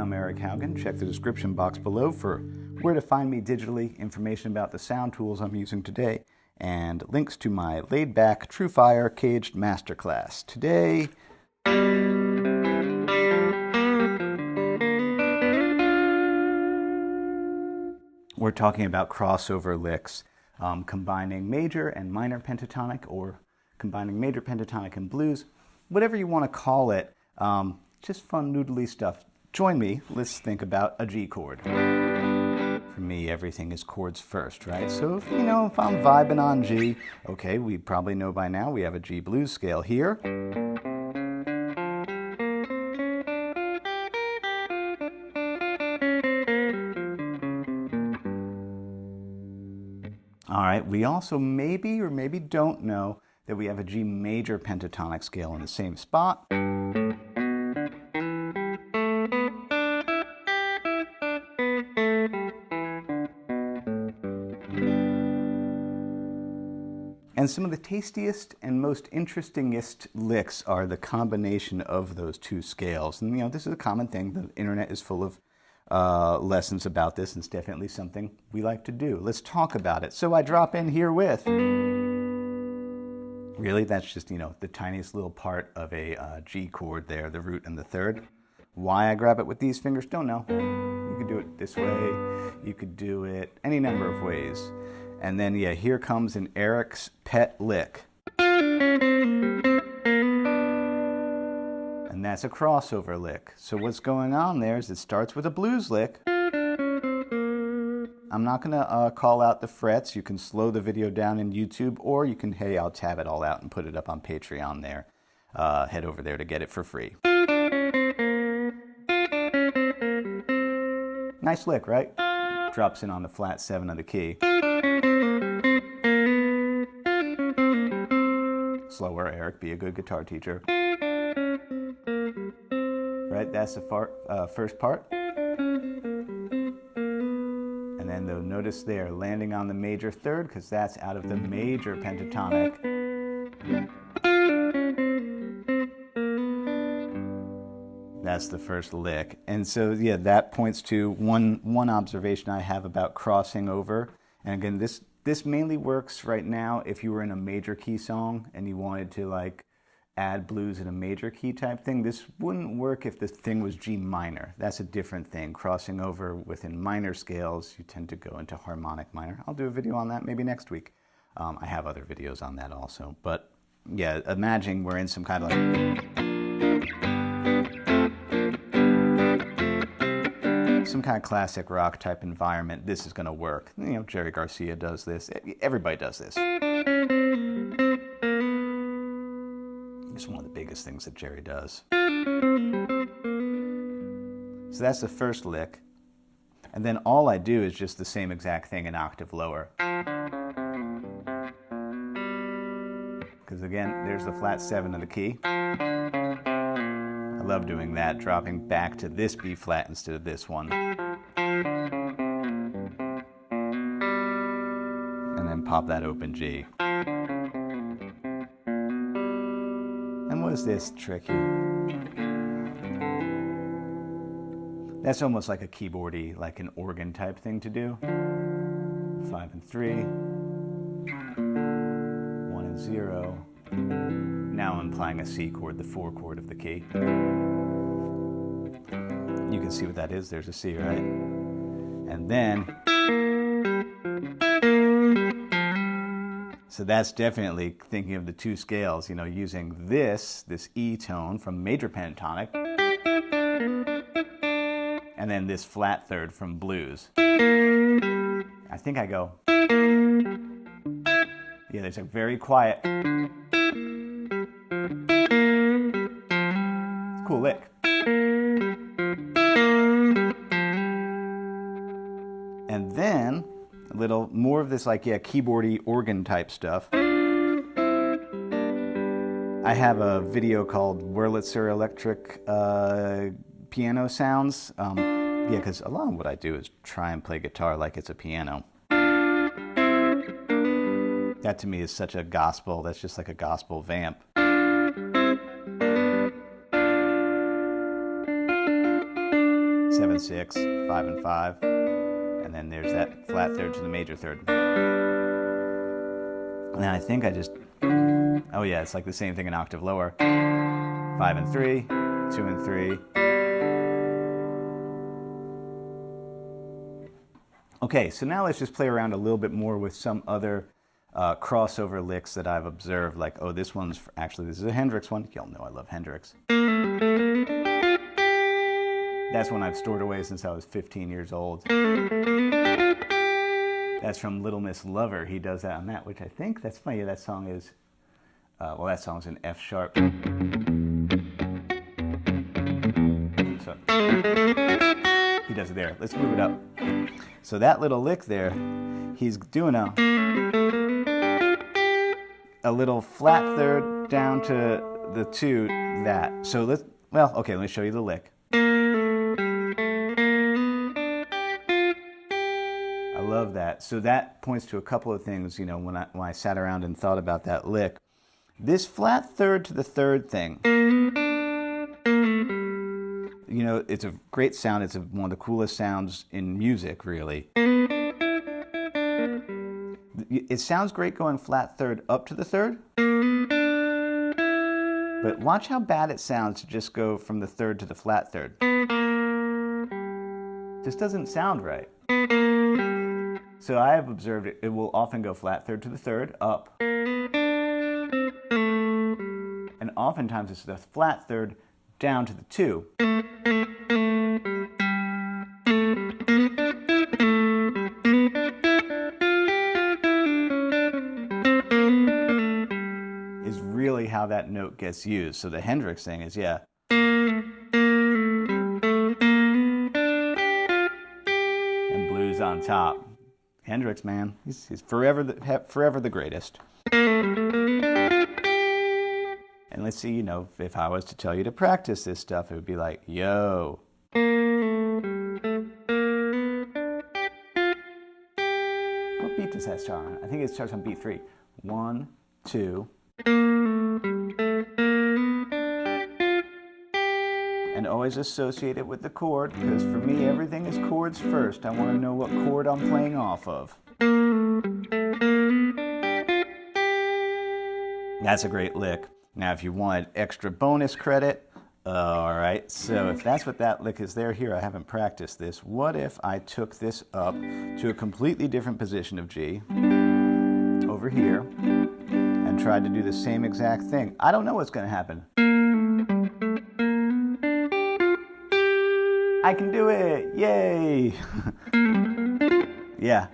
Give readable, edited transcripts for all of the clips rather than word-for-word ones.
I'm Eric Haugen. Check the description box below for where to find me digitally, information about the sound tools I'm using today, and links to my laid-back Truefire caged masterclass. Today, we're talking about crossover licks, combining major and minor pentatonic, or combining major pentatonic and blues, whatever you want to call it. Just fun noodly stuff. Join me, let's think about a G chord. For me, everything is chords first, right? So if I'm vibing on G, okay, we probably know by now we have a G blues scale here. All right, we also maybe or maybe don't know that we have a G major pentatonic scale in the same spot. And some of the tastiest and most interestingest licks are the combination of those two scales. And this is a common thing. The internet is full of lessons about this, and it's definitely something we like to do. Let's talk about it. So I drop in here with, really, that's just, the tiniest little part of a G chord there, the root and the third. Why I grab it with these fingers, don't know. You could do it this way. You could do it any number of ways. And then, here comes an Eric's pet lick. And that's a crossover lick. So what's going on there is it starts with a blues lick. I'm not going to call out the frets. You can slow the video down in YouTube, or you can, hey, I'll tab it all out and put it up on Patreon there. Head over there to get it for free. Nice lick, right? Drops in on the flat 7 of the key. Slower, Eric, be a good guitar teacher. Right, that's the first part. And then notice there, landing on the major third, because that's out of the major pentatonic. That's the first lick. And so, that points to one observation I have about crossing over. And again, this mainly works right now if you were in a major key song and you wanted to add blues in a major key type thing. This wouldn't work if the thing was G minor. That's a different thing. Crossing over within minor scales, you tend to go into harmonic minor. I'll do a video on that maybe next week. I have other videos on that also. But imagine we're in some kind of some kind of classic rock type environment. This is going to work. Jerry Garcia does this. Everybody does this. It's one of the biggest things that Jerry does. So that's the first lick. And then all I do is just the same exact thing an octave lower. Because again, there's the flat 7 of the key. I love doing that, dropping back to this B flat instead of this one. And then pop that open G. And what is this tricky? That's almost like a keyboardy, like an organ type thing to do. 5 and 3. 1 and 0. Now I'm playing a C chord, the 4 chord of the key. You can see what that is. There's a C, right? And then, so that's definitely thinking of the two scales, using this E tone from major pentatonic, and then this flat third from blues. I think I go, there's a very quiet, cool lick. And then a little more of this keyboardy organ type stuff. I have a video called Wurlitzer Electric Piano Sounds. Because a lot of what I do is try and play guitar like it's a piano. That to me is such a gospel, that's just like a gospel vamp. and 6, 5 and 5, and then there's that flat third to the major third. And I think I just, oh yeah, it's like the same thing an octave lower. 5 and 3, 2 and 3. Okay, so now let's just play around a little bit more with some other crossover licks that I've observed. Like, oh, this one's, actually this is a Hendrix one. Y'all know I love Hendrix. That's one I've stored away since I was 15 years old. That's from Little Miss Lover. He does that on that, which I think, that's funny, that song is, well, that song's in F sharp. So, he does it there. Let's move it up. So that little lick there, he's doing a little flat third down to the 2, that. So let's, well, okay, let me show you the lick. I love that. So that points to a couple of things, you know, when I sat around and thought about that lick. This flat third to the 3rd thing, you know, it's a great sound. It's one of the coolest sounds in music, really. It sounds great going flat third up to the 3rd, but watch how bad it sounds to just go from the 3rd to the flat 3rd. Just doesn't sound right. So I have observed it will often go flat 3rd to the 3rd, up, and oftentimes it's the flat 3rd down to the 2. Is really how that note gets used. So the Hendrix thing is, yeah. And blues on top. Hendrix, man, he's forever the greatest. And let's see, you know, if I was to tell you to practice this stuff, it would be like, yo. What beat does that start on? I think it starts on beat 3. 1, 2. And always associate it with the chord, because for me, everything is chords first. I want to know what chord I'm playing off of. That's a great lick. Now, if you wanted extra bonus credit, all right, so if that's what that lick is there, here, I haven't practiced this. What if I took this up to a completely different position of G, over here, and tried to do the same exact thing? I don't know what's going to happen. I can do it! Yay! Yeah.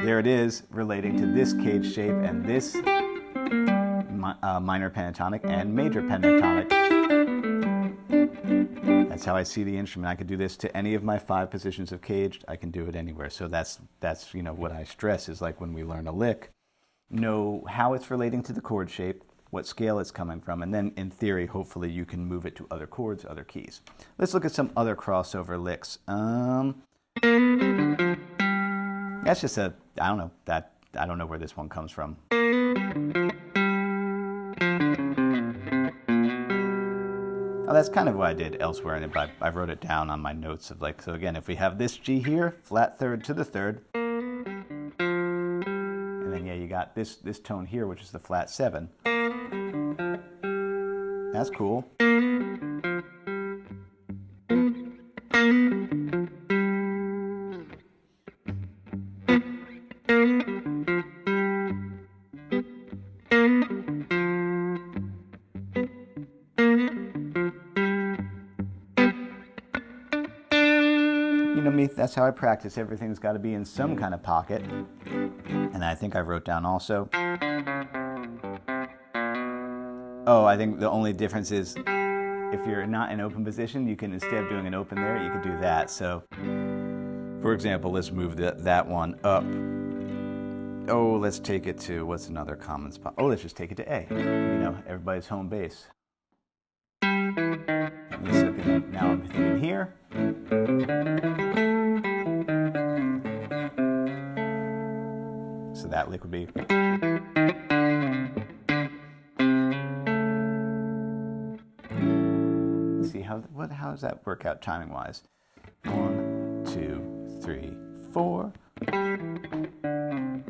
There it is, relating to this cage shape and this minor pentatonic and major pentatonic. That's how I see the instrument. I could do this to any of my 5 positions of caged. I can do it anywhere. So that's you know, what I stress is, like, when we learn a lick, know how it's relating to the chord shape, what scale it's coming from, and then in theory, hopefully you can move it to other chords, other keys. Let's look at some other crossover licks. That's just I don't know, I don't know where this one comes from. Oh, that's kind of what I did elsewhere, and I wrote it down on my notes of, like, so again, if we have this G here, flat 3rd to the 3rd, and then yeah, you got this tone here, which is the flat 7. That's cool. You know me, that's how I practice. Everything's got to be in some kind of pocket. And I think I wrote down also. Oh, I think the only difference is if you're not in open position, you can, instead of doing an open there, you could do that. So, for example, let's move that one up. Oh, let's take it to, what's another common spot? Oh, let's just take it to A. You know, everybody's home base. Now I'm thinking here. So that lick would be. See how how does that work out timing wise? 1, 2, 3, 4. 7,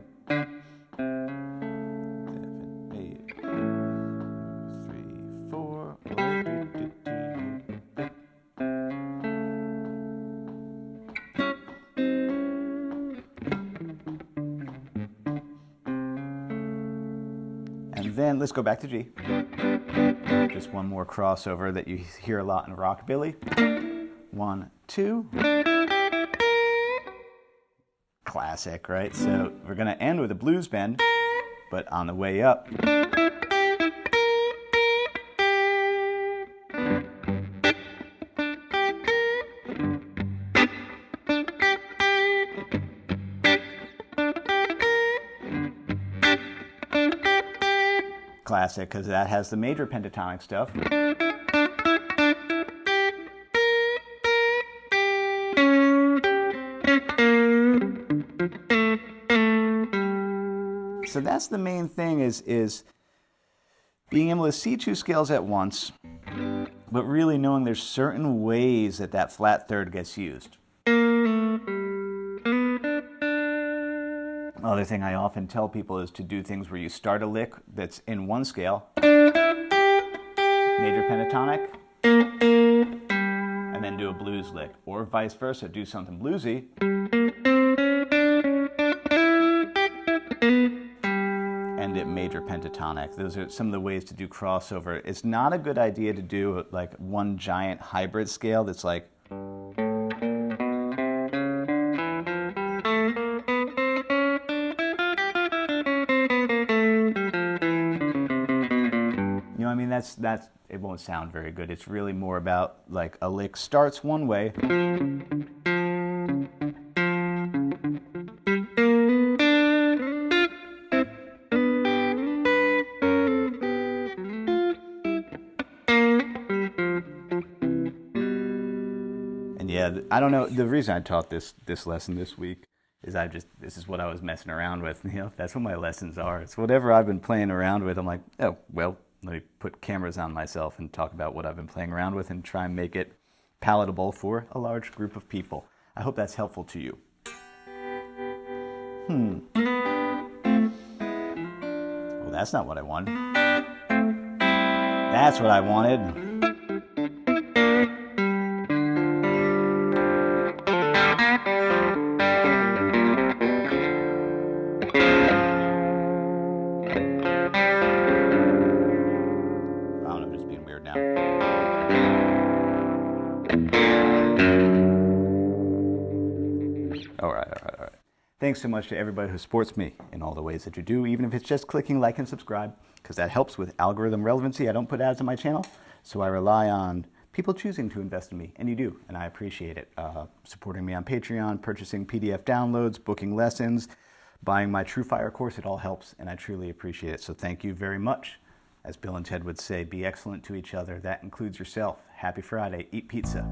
8, 3, 4. And then let's go back to G. Just one more crossover that you hear a lot in rockabilly. 1, 2. Classic, right? So we're going to end with a blues bend, but on the way up. Classic, because that has the major pentatonic stuff. So that's the main thing, is being able to see two scales at once, but really knowing there's certain ways that that flat third gets used. Other thing I often tell people is to do things where you start a lick that's in one scale, major pentatonic, and then do a blues lick, or vice versa, do something bluesy, end it major pentatonic. Those are some of the ways to do crossover. It's not a good idea to do like one giant hybrid scale that's like, that's it won't sound very good. It's really more about like a lick starts one way, and yeah, I don't know, the reason I taught this lesson this week is this is what I was messing around with. You know, that's what my lessons are. It's whatever I've been playing around with. I'm like, oh well, let me put cameras on myself and talk about what I've been playing around with and try and make it palatable for a large group of people. I hope that's helpful to you. Well, that's not what I wanted. That's what I wanted. All right. Thanks so much to everybody who supports me in all the ways that you do, even if it's just clicking like and subscribe, because that helps with algorithm relevancy. I don't put ads on my channel, so I rely on people choosing to invest in me, and you do, and I appreciate it. Supporting me on Patreon, purchasing PDF downloads, booking lessons, buying my Truefire course, it all helps, and I truly appreciate it. So thank you very much. As Bill and Ted would say, be excellent to each other. That includes yourself. Happy Friday. Eat pizza.